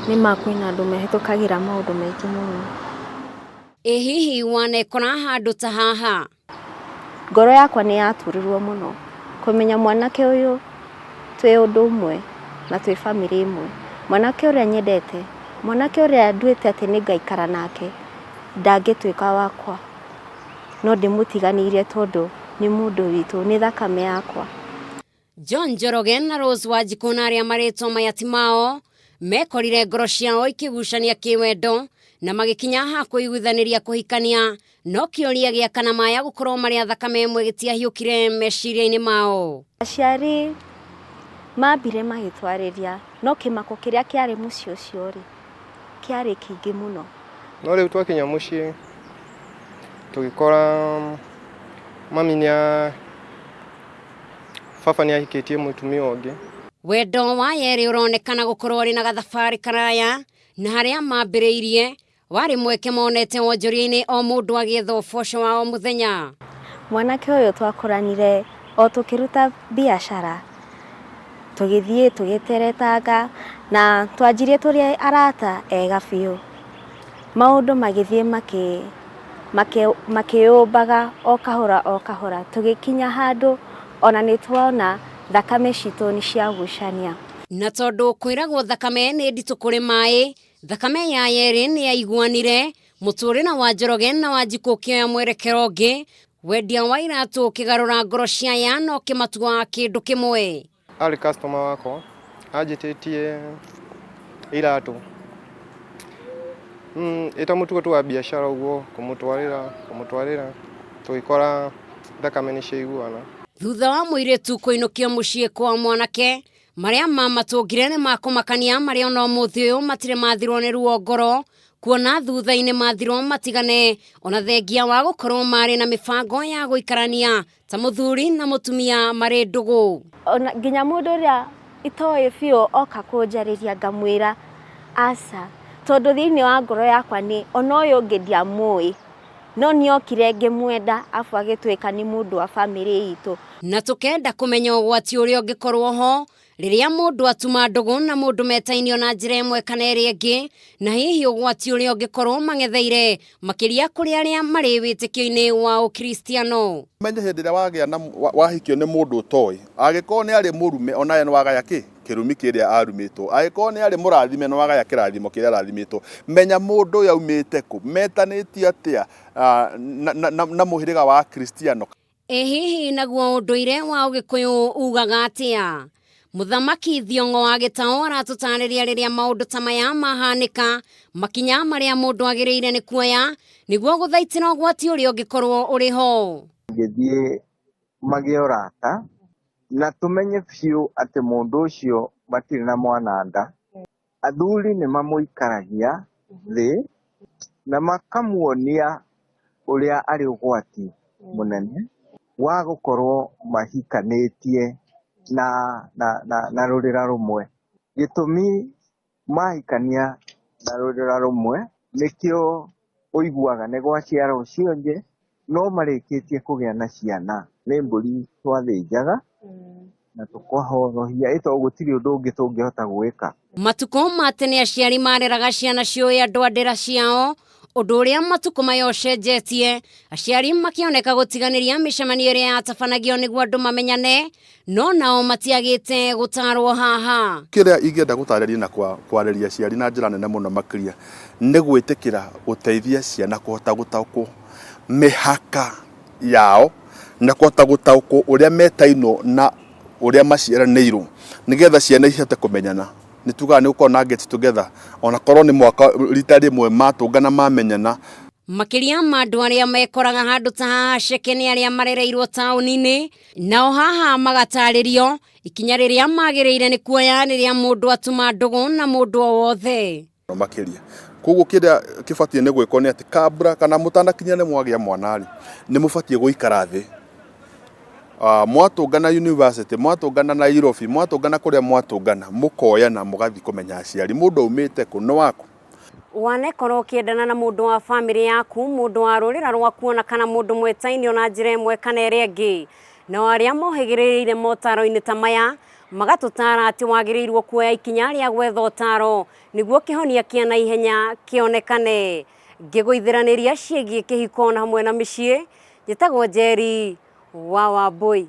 nĩ ma kwĩna andũ mehĩtũkagĩra maũndũ maingĩ mũno. Ĩ hihi wanekora handũ ta haha? Ngoro yakwa nĩ yaturirwo mũno kũmenya mwanake ũyũ twĩ ũndũ ũmwe na twĩ bamĩrĩ ĩmwe. Mwanake ũrĩa nyendete, mwanake ũrĩa nduĩte atĩ nĩngaikara nake, ndangĩtuĩka wakwa, no ndĩmũtiganĩirie tondũ nĩ mũndũ witũ, nĩ thakame yakwa. John Njoroge na Rose Wanjikũ na arĩa marĩtwo maya ti mao mekorire ngoro ciao ikĩgucania kĩwendo na magĩkinya ha kũiguithanĩria kũhikania, no kĩũria gĩa kana maya gũkorwo marĩ a thakame ĩmwe gĩtiahiũkire meciria-inĩ mao. Aciari mambire magĩtwarĩria, no kĩmako kĩrĩa kĩarĩ mũciĩ ũcio rĩ kĩarĩ kĩingĩ mũno. No rĩu twakinya mũciĩ tũgĩkora mami baba nĩ ahikĩtie mũtumia ũngĩ. Wendo wa yerĩ ũronekana gũkorwo ũrĩ na gathabarĩ karaya, na harĩa mambĩrĩirie warĩ mweke monete wonjoria-inĩ o mũndũ agĩetha ũboco wa o mũthenya. Mwanake ũyũ twakoranire o tũkĩruta biacara, tũgĩthiĩ tũgĩteretanga na twanjirie tũrĩ arata ega biũ. Maũndũ magĩthiĩ makĩũmbaga o kahora, tũgĩkinya handũ ona nĩ tuona thakame citũ nĩ ciagucania. Na tondũ kwĩragwo thakame nĩ nditũ kũrĩ maĩ, thakame ya yerĩ nĩ yaiguanire, mũtũrĩre wa Njoroge na Wanjikũ ũkĩoya mwerekero ũngĩ, wendia wa iratũ ũkĩgarũra ngoro cia aya no kĩmatua kĩndũ kĩmwe. Arĩ customer wakwa, anjĩtĩtie iratũ. Ĩta mũtugo tu wa biacara ũguo, kũmũtwarĩra, tũgĩkora thakame nĩ ciaiguana. Thutha wa mũirĩtu kũinũkio mũciĩ kwa mwanake, marĩa mamatũngire nĩ makũmakania marĩa ona ũmũthĩ ũyũ matirĩ mathirwo nĩ ruo ngoro, kuona thutha-inĩ mathirwo matigane ona thengia wa gũkorwo marĩ na mĩbango ya gũikarania ta mũthuri na mũtumia marĩ ndũgũ. Ona nginya mũndũ ũrĩa itoĩ biũ oka kũnjarĩria ngamwĩra aca, tondũ thĩinĩ wa ngoro yakwa nĩ ona ũyũ ũngĩ ndiamũĩ, no nĩokire ngĩmwenda afu agĩtuĩka nĩ mũndũ wa bamĩrĩ itũ. Na tũkenda kũmenya ũgwati ũrĩa ũngĩkorwo ho rĩrĩa mũndũ atuma ndũgũ na mũndũ metainio na njĩra ĩmwe kana ĩrĩa ĩngĩ, na hihi ũgwati ũrĩa ũngĩkorwo mang'etheire makĩria kũrĩ arĩa marĩ wĩtĩkio-inĩ wa ũkristiano. Menye hĩndĩ ĩrĩa wagĩa na wahikio nĩ mũndũ ũtoĩ, angĩkorwo nĩ arĩ mũrume onawe nĩ wagaya kĩrumi kĩrĩa arumĩtwo, angĩkorwo nĩ arĩ mũrathime nĩ wagaya kĩrathimo kĩrĩa arathimĩtwo. Menya mũndũ ũyũ aumĩte kũ, metanĩtie atĩa na mũhĩrĩga wa kristiano. Ĩ hihi naguo ũndũire wa Ũgĩkũyũ ugaga atĩa? Mũthamaki Thiong'o wa Gĩtaũ aratũtarĩria rĩrĩa maũndũ ta maya mahanĩka, makinya marĩa mũndũ agĩrĩire nĩ kuoya nĩguo gũthaitĩra ũgwati ũrĩa ũngĩkorwo ũrĩ ho. Ngĩthiĩ magĩe ũrata na tũmenye biũ atĩ mũndũ ũcio matirĩ na mwananda. Athuri nĩ mamũikaragia thĩ na makamuonia ũrĩa arĩ ũgwati mũnene wa gũkorwo mahikanĩtie na rũrĩra rũmwe. Gĩtũmi mahikania na rũrĩra rũmwe nĩkĩo ũiguaga nĩ gwaciarwo cionje, no marĩkĩtie kũgĩa na ciana nĩ mbũri twathĩnjaga na tũkahorohia, ĩto gũtirĩ ũndũ ũngĩ tũngĩhota gwĩka. Matukũ ma tene aciari mareraga ciana ciũĩ andũ a ndĩra ciao, ũndũ ũrĩa matukũ maya ũcenjetie, aciari makĩoneka gũtiganĩria mĩcemanio ĩrĩa yatabanagio nĩguo andũ mamenyane, no nao matiagĩte gũtarwo haha. Kĩrĩa ingĩenda gũtarĩria na kwarĩria aciari na njĩra nene mũno makĩria nĩ gwĩtĩkĩra gũteithia ciana kũhota gũtaũkwo mĩhaka yao na kũhota gũtaũkwo ũrĩa metainwo na ũrĩa maciaranĩirwo, nĩgetha ciana ihote kũmenyana. Nĩ tugaga nĩ gũkorwo na get together ona korwo nĩ mwaka rita rĩmwe matũngana mamenyana. Makĩria ma andũ arĩa mekoraga handũ ta haha ceke nĩ arĩa marereirwo taũni-inĩ, nao haha magatarĩrio ikinya rĩrĩa magĩrĩire nĩ kuoya rĩrĩa mũndũ atuma ndũgũ na mũndũ o wothe. Makĩria koguo kĩrĩa kĩbatiĩ nĩ gwĩkwo nĩ atĩ kabura kana mũtanakinya nĩ mwagĩa mwana rĩ, nĩ mũbatiĩ gũikara thĩ. Mwatũngana university, mwatũngana Nairobi, mwatũngana kũrĩa mwatũngana, mũkoyana mũgathi kũmenya aciari mũndũ aumĩte kũ nĩ waku. Wanekorwo ũkĩendana na mũndũ wa bamĩrĩ yaku, mũndũ wa rũrĩra rwaku ona kana mũndũ mwetainio na njĩra ĩmwe kana ĩrĩa ĩngĩ, na arĩa mohĩgĩrĩire motaro-inĩ ta maya magatutara ati wagirirwo kuoya ikinya ria gwetha utaro niguo kihonia kia na ihenya kionekane. Ngiguithiraniria ciĩgiĩ kĩhiko na hamwe na mĩciĩ, njĩtagwo Njeri wa Wambui.